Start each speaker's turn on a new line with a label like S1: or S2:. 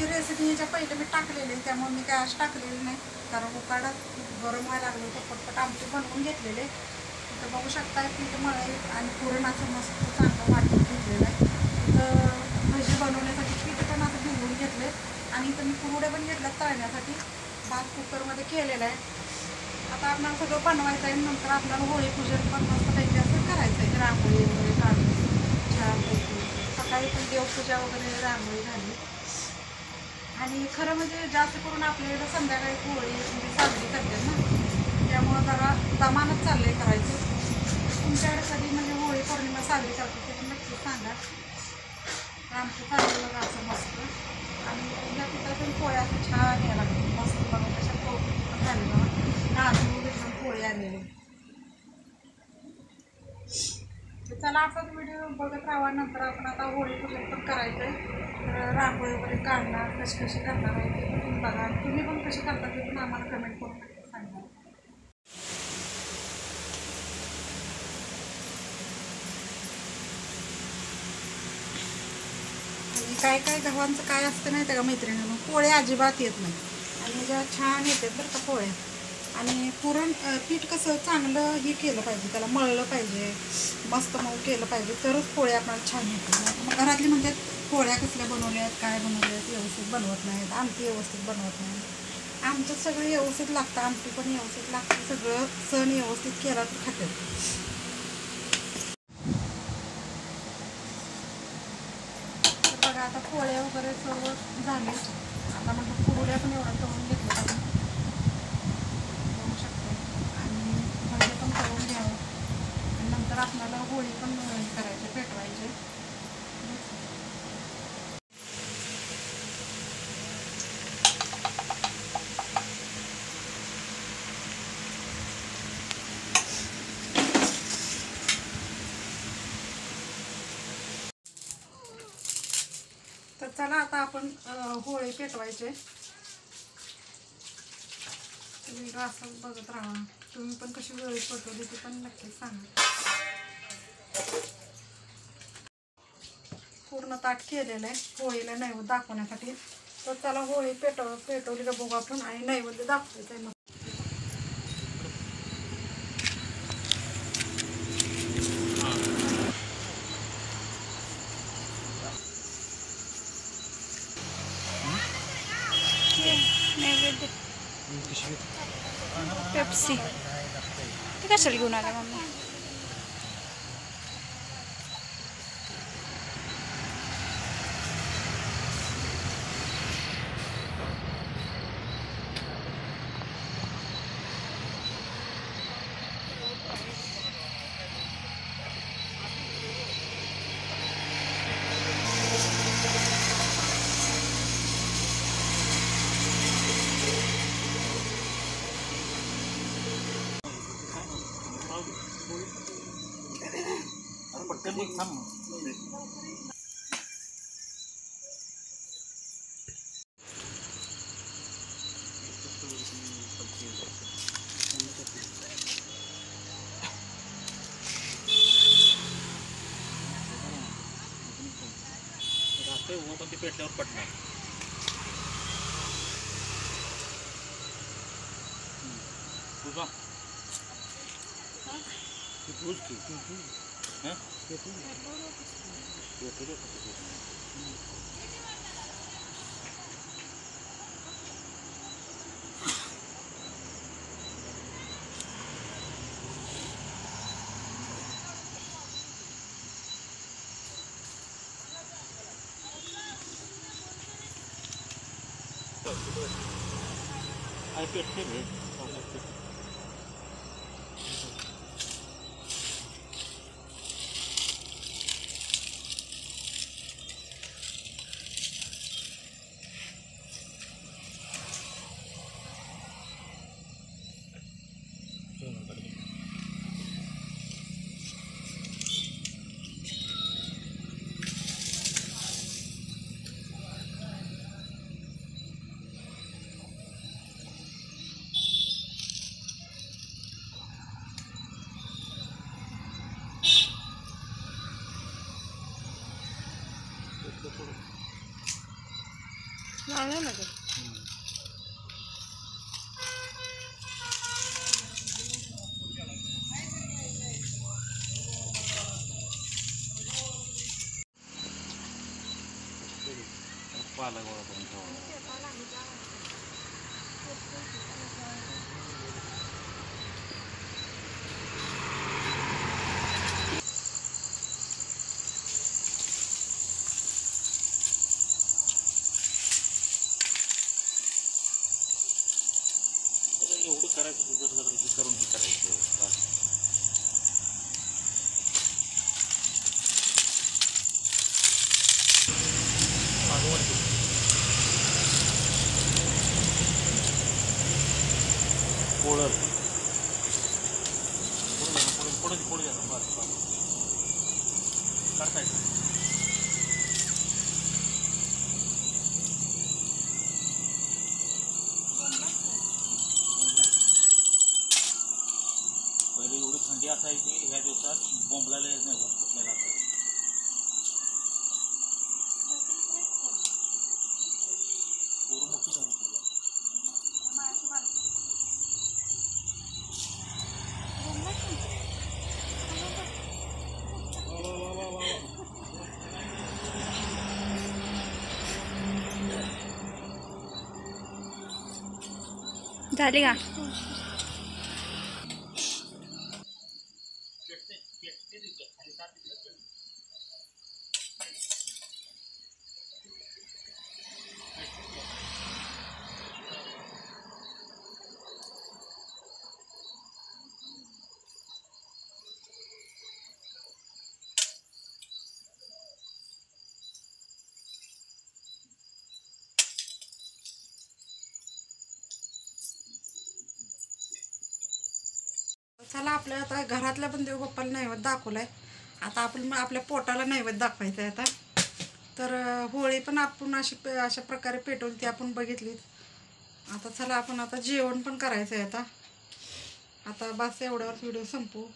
S1: ह्याची रेसिपी ह्याच्या पहिले मी टाकलेली, त्यामुळे मी काय आज टाकलेली नाही, कारण उकाडा गरम व्हायला लागलं होतं. पटपट आमचे बनवून घेतलेले. तर बघू शकता पीठ मळई आणि पुरण असं मस्त चांगलं वाटून घेतलेलं आहे. तर भजी बनवण्यासाठी पीठ पण असं भिजवून घेतले आणि इथं मी कुरड्या पण घेतल्यात तळण्यासाठी. भात कुकरमध्ये केलेला आहे. आता आपल्याला सगळं बनवायचं आहे. नंतर आपल्याला होळी पूजन पण मस्तपैकी असं करायचं आहे. रांगोळी वगैरे काढून छानपैकी. सकाळी पण देवपूजा वगैरे रांगोळी झाली. आणि खरं म्हणजे जास्त करून आपल्याकडं संध्याकाळी होळी म्हणजे साजरी करतात ना, त्यामुळं जरा दमानच चाललंय करायचं. तुमच्याकडे कधी म्हणजे होळी पौर्णिमा साजरी करतात ते पण नक्की सांगा. आमचं चाललेलं असं मस्त. आणि या पिठातून पोळ्या असं छान यायला लागतात मस्त. बघा कशा पोळी पण झाली बघा, नाजूक एकदम पोळी आलेली. तर चला असाच व्हिडिओ बघत राहा. नंतर आपण आता होळी पूजन पण करायचं आहे. तर रांगोळी वगैरे काढणार, कशी कशी करणार आहे ते पण तुम्ही बघा. तुम्ही पण कशी करता ते पण आम्हाला कमेंट करून नक्की सांगा. आणि काय काय गव्हांचं काय असतं नाही का मैत्रिणींनो, पोळ्या अजिबात येत नाही आणि ज्या छान येतात बरं का पोळ्या. आणि पुरण पीठ कसं चांगलं हे केलं पाहिजे, त्याला मळलं पाहिजे, मस्त मऊ केलं पाहिजे, तरच पोळ्या आपल्याला छान येतात. मग घरातली म्हणतात पोळ्या कसल्या बनवल्यात, काय बनवल्यात, व्यवस्थित बनवत नाहीत, आमटी व्यवस्थित बनवत नाही. आमचं सगळं व्यवस्थित लागतं, आमटी पण व्यवस्थित लागतं, सगळं सण व्यवस्थित केला तर खातात. तर बघा आता पोळ्या वगैरे सर्व झाले. आता म्हणजे कुरड्या पण एवढ्या तळून घेतल्या आपण, बघू शकतो. आणि भजे पण तळून घ्यावं. आणि नंतर आपल्याला होळी पण करायची, पेटवायची. तर चला आता आपण होळी पेटवायचे. तुम्ही असं बघत राहा. तुम्ही पण कशी होळी पेटवली ते पण नक्कीच सांगा. पूर्ण ताट केलेलं आहे होळीला नैवेद्य दाखवण्यासाठी. तर चला होळी पेटवली का बघू आपण आणि नैवेद्य दाखवायचं आहे. नैवेद्य पेप्सी ते कशाला घेऊन आला मम्मी?
S2: वो पण ते पेटल्यावर पडणार. तुझा तूच की हां I पेट रे.
S1: नाही ना ते.
S2: पाला गोळा करून ठेवा. एवढं करायचं जर जर हे करून हे करायचं बस. पोळल पुढे जाणार बस बस करता येतं. पहिले एवढी थंडी असायची ह्या दिवसात बोंबलायला येत नाही कुठल्याला असायचं. पोरं मोठी झाली तुझ्या.
S1: झाली का? चला आपल्या आता घरातल्या पण देवबाप्पाला नैवेद्य दाखवलाय. आता आपण मग आपल्या पोटाला नैवेद्य दाखवायचं आहे आता. तर होळी पण आपण अशा प्रकारे पेटवली ती आपण बघितली. आता चला आपण आता जेवण पण करायचं आहे आता. आता बस एवढ्यावर व्हिडिओ संपवू.